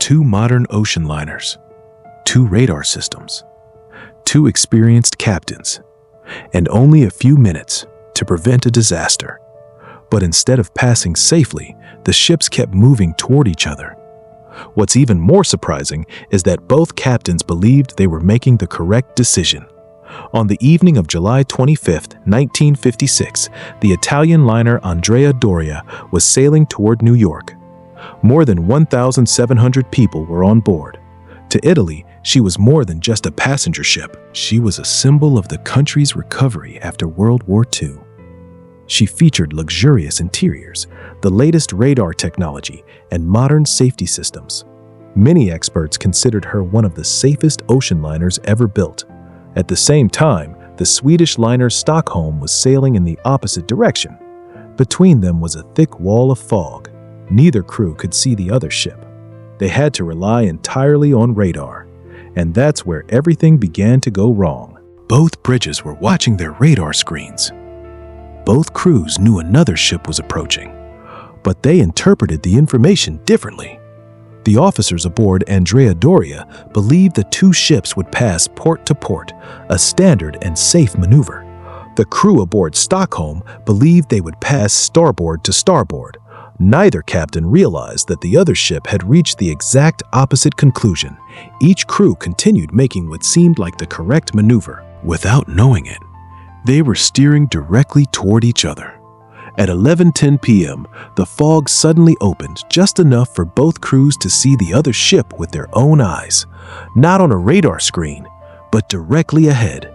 2 modern ocean liners, 2 radar systems, 2 experienced captains, and only a few minutes to prevent a disaster. But instead of passing safely, the ships kept moving toward each other. What's even more surprising is that both captains believed they were making the correct decision. On the evening of July 25, 1956, the Italian liner Andrea Doria was sailing toward New York. More than 1,700 people were on board. To Italy, she was more than just a passenger ship. She was a symbol of the country's recovery after World War II. She featured luxurious interiors, the latest radar technology, and modern safety systems. Many experts considered her one of the safest ocean liners ever built. At the same time, the Swedish liner Stockholm was sailing in the opposite direction. Between them was a thick wall of fog. Neither crew could see the other ship. They had to rely entirely on radar, and that's where everything began to go wrong. Both bridges were watching their radar screens. Both crews knew another ship was approaching, but they interpreted the information differently. The officers aboard Andrea Doria believed the 2 ships would pass port to port, a standard and safe maneuver. The crew aboard Stockholm believed they would pass starboard to starboard. Neither captain realized that the other ship had reached the exact opposite conclusion. Each crew continued making what seemed like the correct maneuver. Without knowing it, they were steering directly toward each other. At 11:10 p.m., the fog suddenly opened just enough for both crews to see the other ship with their own eyes, not on a radar screen, but directly ahead.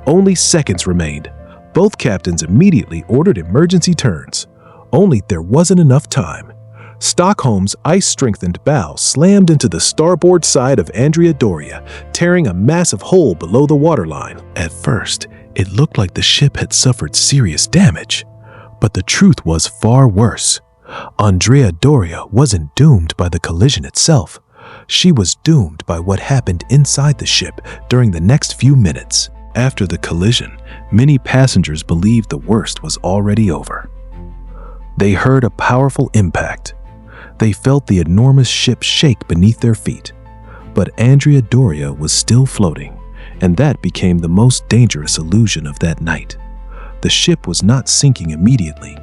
Only seconds remained. Both captains immediately ordered emergency turns. Only there wasn't enough time. Stockholm's ice-strengthened bow slammed into the starboard side of Andrea Doria, tearing a massive hole below the waterline. At first, it looked like the ship had suffered serious damage. But the truth was far worse. Andrea Doria wasn't doomed by the collision itself. She was doomed by what happened inside the ship during the next few minutes. After the collision, many passengers believed the worst was already over. They heard a powerful impact. They felt the enormous ship shake beneath their feet. But Andrea Doria was still floating, and that became the most dangerous illusion of that night. The ship was not sinking immediately.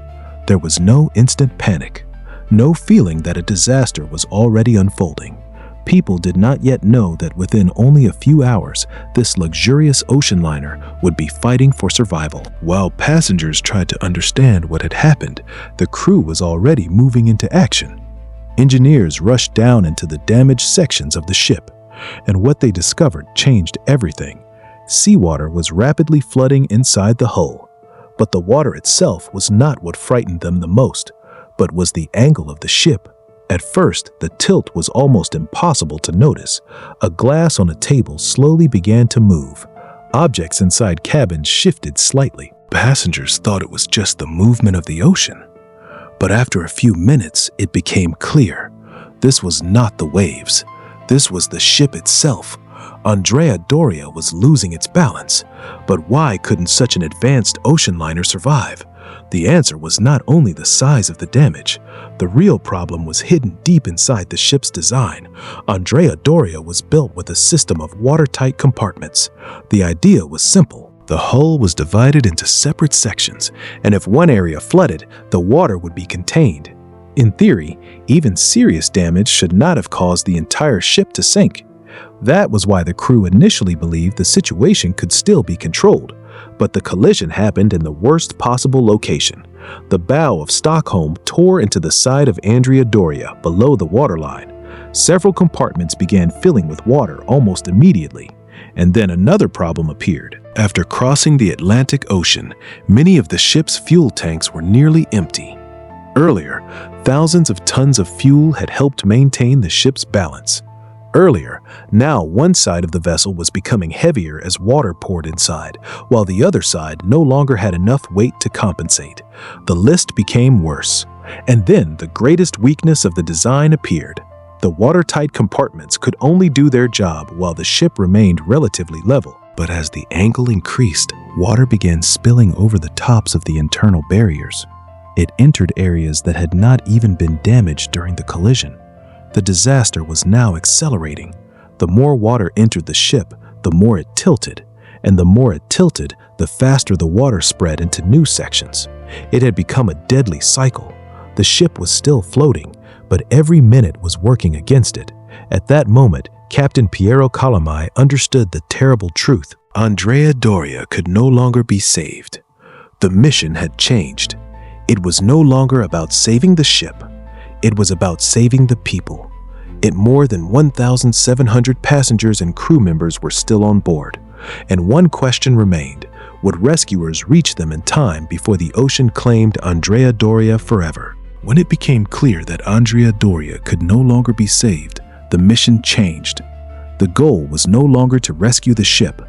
There was no instant panic, no feeling that a disaster was already unfolding. People did not yet know that within only a few hours, this luxurious ocean liner would be fighting for survival. While passengers tried to understand what had happened, the crew was already moving into action. Engineers rushed down into the damaged sections of the ship, and what they discovered changed everything. Seawater was rapidly flooding inside the hull. But the water itself was not what frightened them the most, but was the angle of the ship. At first, the tilt was almost impossible to notice. A glass on a table slowly began to move. Objects inside cabins shifted slightly. Passengers thought it was just the movement of the ocean. But after a few minutes, it became clear. This was not the waves. This was the ship itself. Andrea Doria was losing its balance. But why couldn't such an advanced ocean liner survive? The answer was not only the size of the damage. The real problem was hidden deep inside the ship's design. Andrea Doria was built with a system of watertight compartments. The idea was simple. The hull was divided into separate sections, and if one area flooded, the water would be contained. In theory, even serious damage should not have caused the entire ship to sink. That was why the crew initially believed the situation could still be controlled. But the collision happened in the worst possible location. The bow of Stockholm tore into the side of Andrea Doria below the waterline. Several compartments began filling with water almost immediately. And then another problem appeared. After crossing the Atlantic Ocean, many of the ship's fuel tanks were nearly empty. Earlier, thousands of tons of fuel had helped maintain the ship's balance. Now one side of the vessel was becoming heavier as water poured inside, while the other side no longer had enough weight to compensate. The list became worse. And then the greatest weakness of the design appeared. The watertight compartments could only do their job while the ship remained relatively level. But as the angle increased, water began spilling over the tops of the internal barriers. It entered areas that had not even been damaged during the collision. The disaster was now accelerating. The more water entered the ship, the more it tilted, and the more it tilted, the faster the water spread into new sections. It had become a deadly cycle. The ship was still floating, but every minute was working against it. At that moment, Captain Piero Calamai understood the terrible truth. Andrea Doria could no longer be saved. The mission had changed. It was no longer about saving the ship. It was about saving the people. More than 1,700 passengers and crew members were still on board, and one question remained: would rescuers reach them in time before the ocean claimed Andrea Doria forever? When it became clear that Andrea Doria could no longer be saved, the mission changed. The goal was no longer to rescue the ship.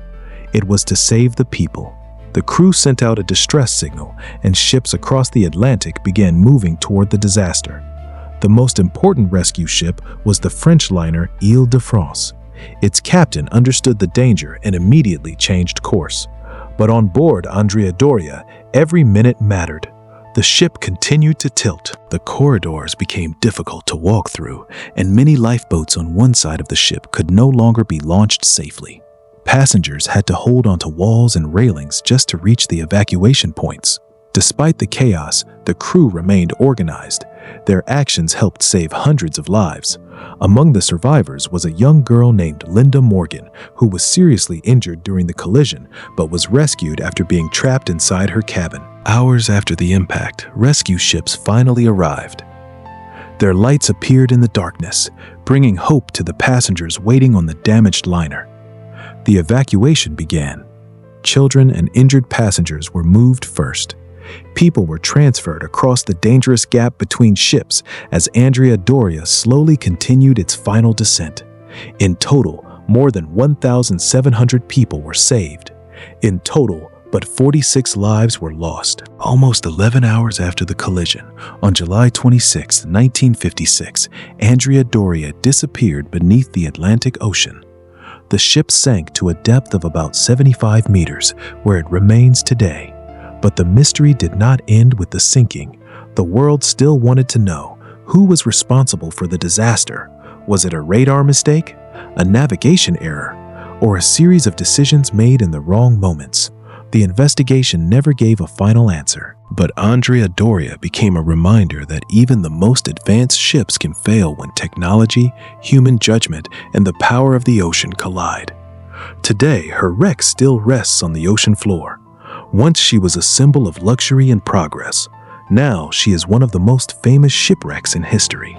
It was to save the people. The crew sent out a distress signal, and ships across the Atlantic began moving toward the disaster. The most important rescue ship was the French liner Île-de-France. Its captain understood the danger and immediately changed course. But on board Andrea Doria, every minute mattered. The ship continued to tilt. The corridors became difficult to walk through, and many lifeboats on one side of the ship could no longer be launched safely. Passengers had to hold onto walls and railings just to reach the evacuation points. Despite the chaos, the crew remained organized. Their actions helped save hundreds of lives. Among the survivors was a young girl named Linda Morgan, who was seriously injured during the collision, but was rescued after being trapped inside her cabin. Hours after the impact, rescue ships finally arrived. Their lights appeared in the darkness, bringing hope to the passengers waiting on the damaged liner. The evacuation began. Children and injured passengers were moved first. People were transferred across the dangerous gap between ships as Andrea Doria slowly continued its final descent. In total, more than 1,700 people were saved. In total, but 46 lives were lost. Almost 11 hours after the collision, on July 26, 1956, Andrea Doria disappeared beneath the Atlantic Ocean. The ship sank to a depth of about 75 meters, where it remains today. But the mystery did not end with the sinking. The world still wanted to know who was responsible for the disaster. Was it a radar mistake, a navigation error, or a series of decisions made in the wrong moments? The investigation never gave a final answer. But Andrea Doria became a reminder that even the most advanced ships can fail when technology, human judgment, and the power of the ocean collide. Today, her wreck still rests on the ocean floor. Once she was a symbol of luxury and progress. Now she is one of the most famous shipwrecks in history.